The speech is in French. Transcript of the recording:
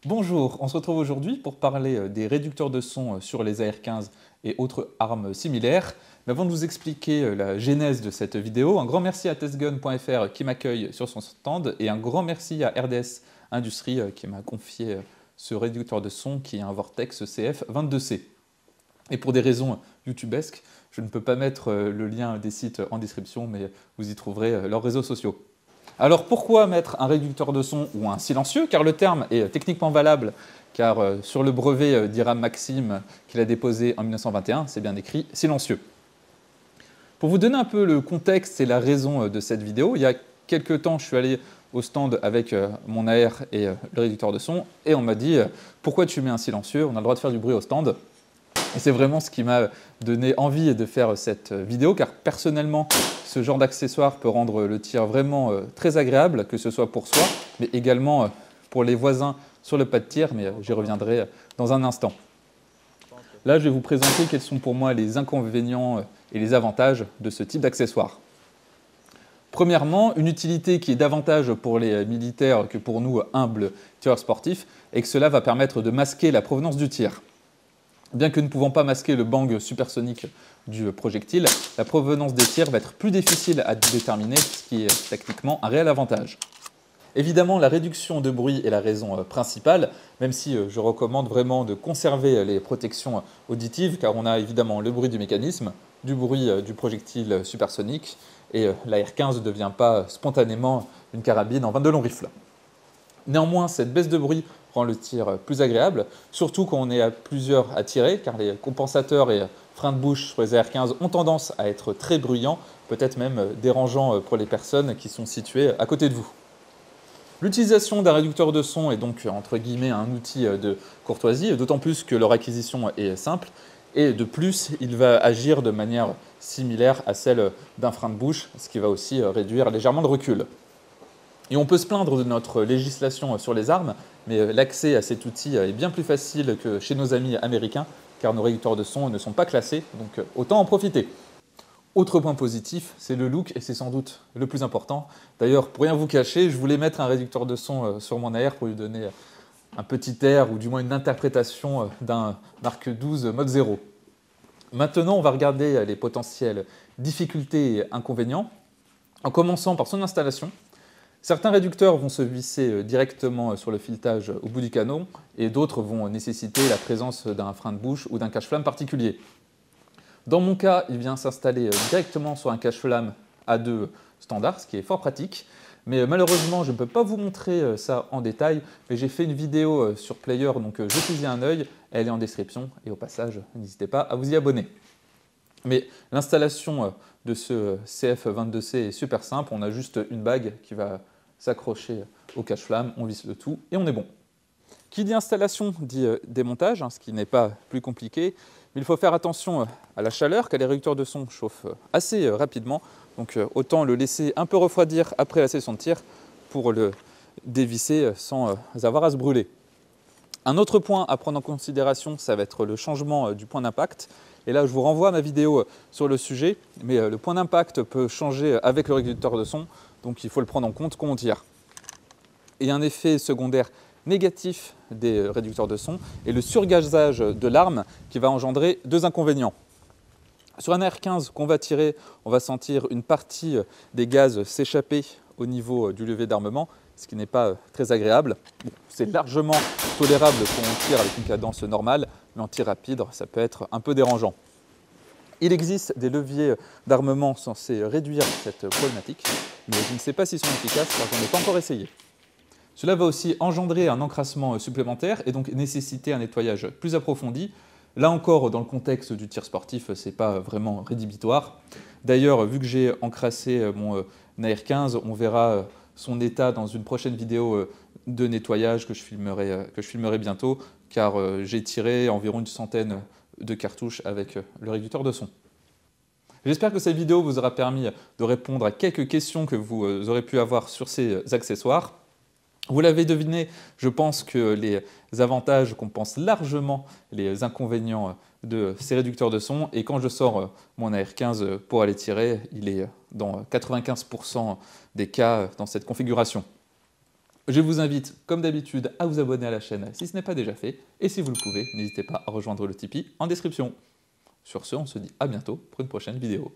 Bonjour, on se retrouve aujourd'hui pour parler des réducteurs de son sur les AR-15 et autres armes similaires. Mais avant de vous expliquer la genèse de cette vidéo, un grand merci à testgun.fr qui m'accueille sur son stand et un grand merci à RDS Industries qui m'a confié ce réducteur de son qui est un Vortex CF22C. Et pour des raisons youtubesques, je ne peux pas mettre le lien des sites en description, mais vous y trouverez leurs réseaux sociaux. Alors pourquoi mettre un réducteur de son ou un silencieux? Car le terme est techniquement valable, car sur le brevet d'Hiram Maxim qu'il a déposé en 1921, c'est bien écrit silencieux. Pour vous donner un peu le contexte et la raison de cette vidéo, il y a quelques temps, je suis allé au stand avec mon AR et le réducteur de son, et on m'a dit « Pourquoi tu mets un silencieux? On a le droit de faire du bruit au stand ». Et c'est vraiment ce qui m'a donné envie de faire cette vidéo, car personnellement, ce genre d'accessoire peut rendre le tir vraiment très agréable, que ce soit pour soi, mais également pour les voisins sur le pas de tir, mais j'y reviendrai dans un instant. Là, je vais vous présenter quels sont pour moi les inconvénients et les avantages de ce type d'accessoire. Premièrement, une utilité qui est davantage pour les militaires que pour nous humbles tireurs sportifs, et que cela va permettre de masquer la provenance du tir. Bien que ne pouvant pas masquer le bang supersonique du projectile, la provenance des tirs va être plus difficile à déterminer, ce qui est techniquement un réel avantage. Évidemment, la réduction de bruit est la raison principale, même si je recommande vraiment de conserver les protections auditives, car on a évidemment le bruit du mécanisme, du bruit du projectile supersonique, et l'AR-15 ne devient pas spontanément une carabine en 22 long rifle. Néanmoins, cette baisse de bruit rend le tir plus agréable, surtout quand on est à plusieurs à tirer, car les compensateurs et freins de bouche sur les AR-15 ont tendance à être très bruyants, peut-être même dérangeants pour les personnes qui sont situées à côté de vous. L'utilisation d'un réducteur de son est donc entre guillemets un outil de courtoisie, d'autant plus que leur acquisition est simple, et de plus, il va agir de manière similaire à celle d'un frein de bouche, ce qui va aussi réduire légèrement le recul. Et on peut se plaindre de notre législation sur les armes, mais l'accès à cet outil est bien plus facile que chez nos amis américains, car nos réducteurs de son ne sont pas classés, donc autant en profiter. Autre point positif, c'est le look, et c'est sans doute le plus important. D'ailleurs, pour rien vous cacher, je voulais mettre un réducteur de son sur mon AR pour lui donner un petit air, ou du moins une interprétation d'un Mark XII mode 0. Maintenant, on va regarder les potentielles difficultés et inconvénients, en commençant par son installation. Certains réducteurs vont se visser directement sur le filetage au bout du canon et d'autres vont nécessiter la présence d'un frein de bouche ou d'un cache-flamme particulier. Dans mon cas, il vient s'installer directement sur un cache-flamme A2 standard, ce qui est fort pratique. Mais malheureusement, je ne peux pas vous montrer ça en détail, mais j'ai fait une vidéo sur Player, donc jetez-y un œil, elle est en description et au passage, n'hésitez pas à vous y abonner. Mais l'installation de ce CF22C est super simple, on a juste une bague qui va s'accrocher au cache-flamme, on visse le tout et on est bon. Qui dit installation dit démontage, ce qui n'est pas plus compliqué, mais il faut faire attention à la chaleur, car les réducteurs de son chauffent assez rapidement, donc autant le laisser un peu refroidir après la session de tir pour le dévisser sans avoir à se brûler. Un autre point à prendre en considération, ça va être le changement du point d'impact. Et là, je vous renvoie à ma vidéo sur le sujet, mais le point d'impact peut changer avec le réducteur de son, donc il faut le prendre en compte quand on tire. Et un effet secondaire négatif des réducteurs de son est le surgazage de l'arme qui va engendrer deux inconvénients. Sur un AR-15 qu'on va tirer, on va sentir une partie des gaz s'échapper au niveau du levier d'armement, ce qui n'est pas très agréable. Bon, c'est largement tolérable quand on tire avec une cadence normale, mais en tir rapide, ça peut être un peu dérangeant. Il existe des leviers d'armement censés réduire cette problématique, mais je ne sais pas s'ils sont efficaces car je n'en ai pas encore essayé. Cela va aussi engendrer un encrassement supplémentaire et donc nécessiter un nettoyage plus approfondi. Là encore, dans le contexte du tir sportif, ce n'est pas vraiment rédhibitoire. D'ailleurs, vu que j'ai encrassé mon AR-15, on verra son état dans une prochaine vidéo de nettoyage que je filmerai bientôt, car j'ai tiré environ une centaine de cartouches avec le réducteur de son. J'espère que cette vidéo vous aura permis de répondre à quelques questions que vous aurez pu avoir sur ces accessoires. Vous l'avez deviné, je pense que les avantages compensent largement les inconvénients de ces réducteurs de son. Et quand je sors mon AR-15 pour aller tirer, il est dans 95% des cas dans cette configuration. Je vous invite, comme d'habitude, à vous abonner à la chaîne si ce n'est pas déjà fait. Et si vous le pouvez, n'hésitez pas à rejoindre le Tipeee en description. Sur ce, on se dit à bientôt pour une prochaine vidéo.